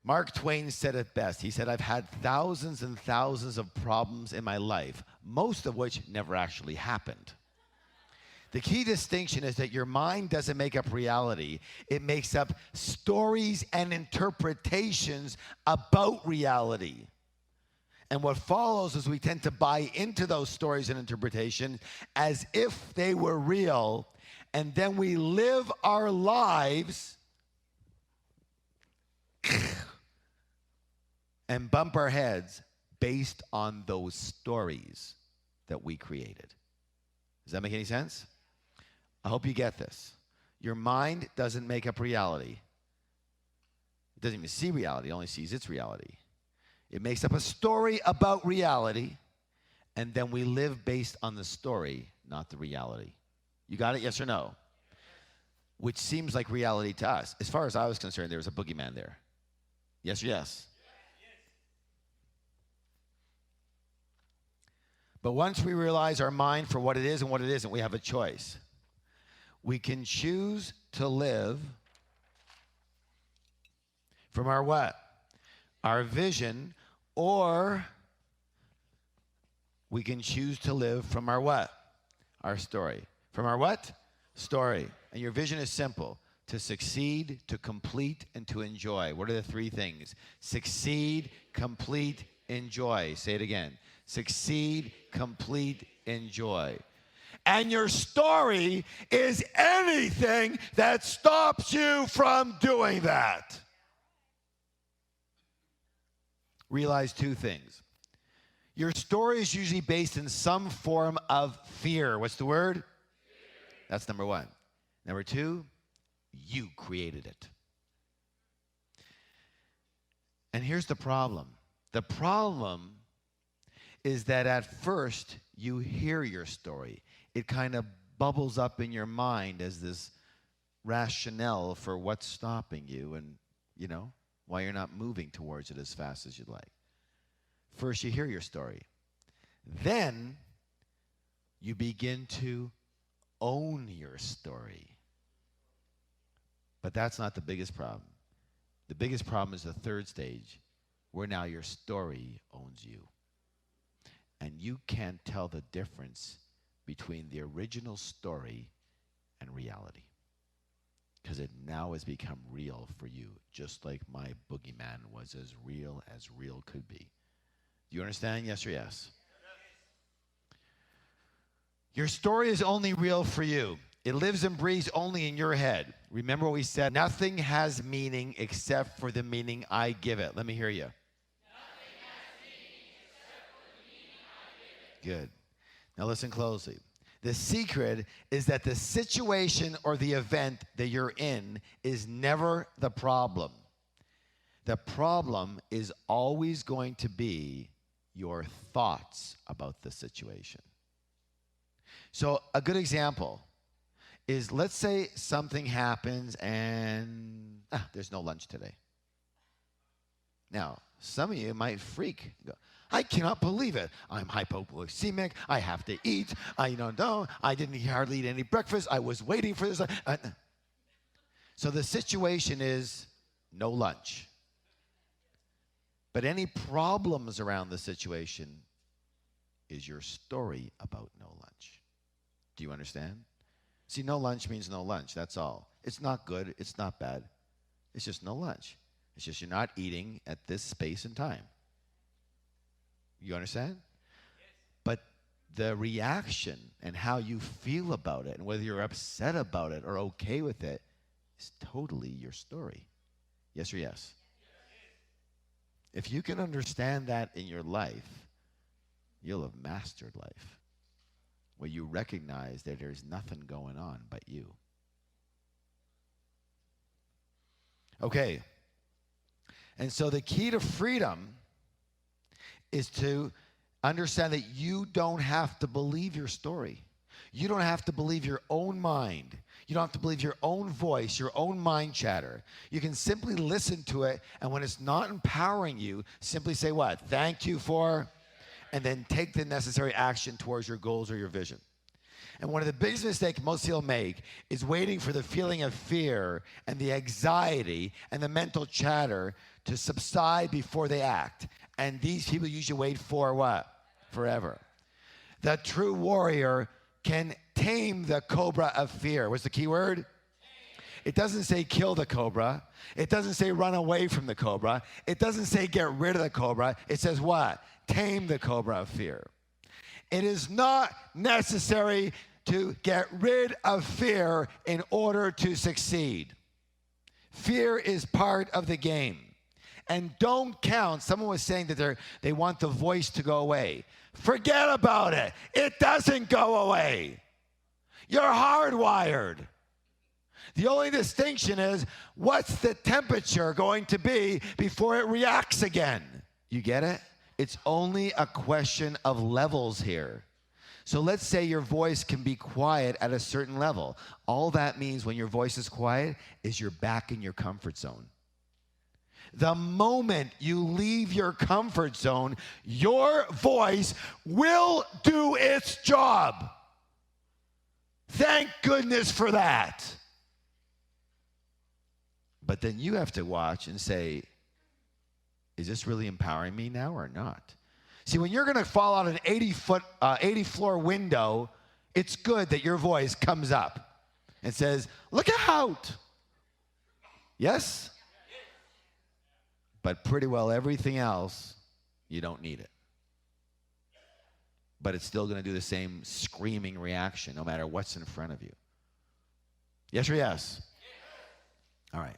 Mark Twain said it best. He said, I've had thousands and thousands of problems in my life, most of which never actually happened. The key distinction is that your mind doesn't make up reality. It makes up stories and interpretations about reality. And what follows is we tend to buy into those stories and interpretations as if they were real, and then we live our lives and bump our heads based on those stories that we created. Does that make any sense? I hope you get this. Your mind doesn't make up reality. It doesn't even see reality, it only sees its reality. It makes up a story about reality, and then we live based on the story, not the reality. You got it, yes or no? Which seems like reality to us. As far as I was concerned, there was a boogeyman there. Yes or yes? But once we realize our mind for what it is and what it isn't, we have a choice. We can choose to live from our what? Our vision, or we can choose to live from our what? Our story. From our what? Story. And your vision is simple: to succeed, to complete, and to enjoy. What are the three things? Succeed, complete, enjoy. Say it again. Succeed, complete, enjoy. And your story is anything that stops you from doing that. Realize two things. Your story is usually based in some form of fear. What's the word? Fear. That's number one. Number two, you created it. And here's the problem. The problem is that at first you hear your story. It kind of bubbles up in your mind as this rationale for what's stopping you and, why you're not moving towards it as fast as you'd like. First, you hear your story. Then, you begin to own your story. But that's not the biggest problem. The biggest problem is the third stage, where now your story owns you. And you can't tell the difference between the original story and reality, because it now has become real for you, just like my boogeyman was as real could be. Do you understand? Yes or yes? Your story is only real for you. It lives and breathes only in your head. Remember what we said? Nothing has meaning except for the meaning I give it. Let me hear you. Nothing has meaning except for the meaning I give it. Good. Now listen closely. The secret is that the situation or the event that you're in is never the problem. The problem is always going to be your thoughts about the situation. So a good example is, let's say something happens and there's no lunch today. Now, some of you might freak. Go, I cannot believe it. I'm hypoglycemic. I have to eat. I didn't hardly eat any breakfast. I was waiting for this. So the situation is no lunch. But any problems around the situation is your story about no lunch. Do you understand? See, no lunch means no lunch. That's all. It's not good. It's not bad. It's just no lunch. It's just you're not eating at this space and time. You understand? Yes. But the reaction and how you feel about it and whether you're upset about it or okay with it is totally your story. Yes or yes? If you can understand that in your life, you'll have mastered life, where you recognize that there's nothing going on but you. Okay. And so the key to freedom is to understand that you don't have to believe your story. You don't have to believe your own mind. You don't have to believe your own voice, your own mind chatter. You can simply listen to it, and when it's not empowering you, simply say what? Thank you for, and then take the necessary action towards your goals or your vision. And one of the biggest mistakes most people make is waiting for the feeling of fear and the anxiety and the mental chatter to subside before they act. And these people usually wait for what? Forever. The true warrior can tame the cobra of fear. What's the key word? It doesn't say kill the cobra. It doesn't say run away from the cobra. It doesn't say get rid of the cobra. It says what? Tame the cobra of fear. It is not necessary to get rid of fear in order to succeed. Fear is part of the game. And don't count. Someone was saying that they want the voice to go away. Forget about it. It doesn't go away. You're hardwired. The only distinction is what's the temperature going to be before it reacts again. You get it? It's only a question of levels here. So let's say your voice can be quiet at a certain level. All that means when your voice is quiet is you're back in your comfort zone. The moment you leave your comfort zone, your voice will do its job. Thank goodness for that. But then you have to watch and say, is this really empowering me now or not? See, when you're going to fall out an 80-floor window, it's good that your voice comes up and says, look out. Yes? But pretty well everything else, you don't need it. But it's still going to do the same screaming reaction no matter what's in front of you. Yes or yes? All right.